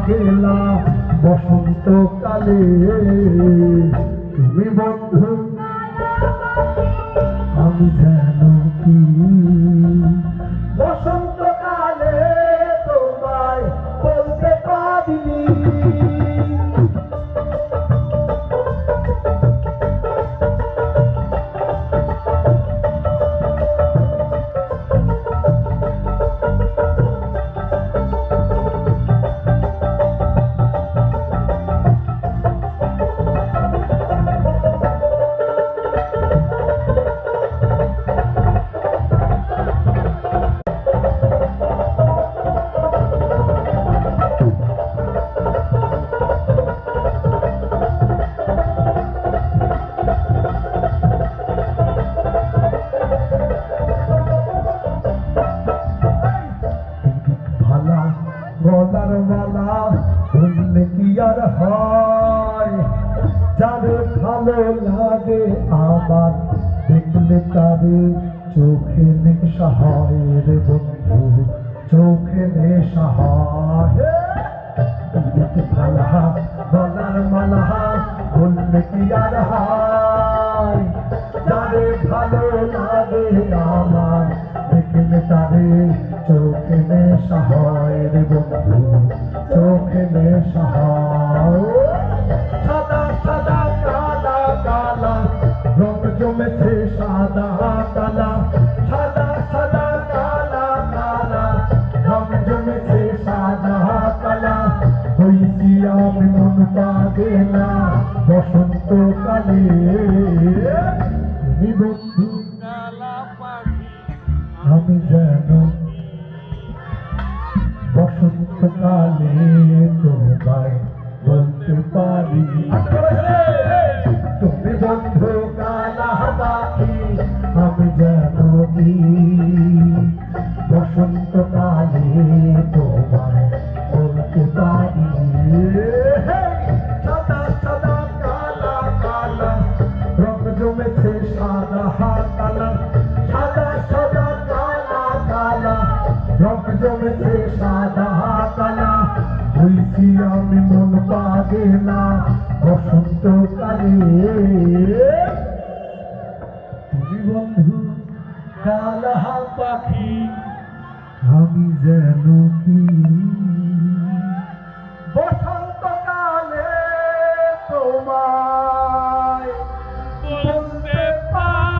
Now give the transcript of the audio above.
পাগেলা বসন্তকালে তুমি বন্ধু আমি যেন কি বসন্তকালে তোমায় বলতে পারিনি গলার মালা বললে কি আর হয় যারে ভালো লাগে আমার দেখলে তারে চোখে নেশা হয় রে বন্ধু চোখে নেশা হয় ভালা গলার মালা বললে কি আর হয় যারে ভালো লাগে আমার দেখলে তারে চোখে নেশা হয় রে বন্ধু চোখে নেশা হয় সাদা সাদা কালা কালা রং জমেছে সাদা কালা সাদা সাদা কালা কালা রং জমেছে সাদা কালা হইছি আমি মন পাগেলা বসন্তকালে তুমি বন্ধু আমি যেন বসন্তকালে তোমায় বলতে পারি তুমি বন্ধু কালা পাখি আমি যেন কি বসন্তকালে তোমায় বলতে পারি সাদা সাদা কালা কালা রং জমেছে সাদা কালা সাদা সাদা কালা কালা রং জমেছে সাদা কালা হইছি আমি মন পাগেলা বসন্তকালে তুমি বন্ধু কালা পাখি আমি যেন কি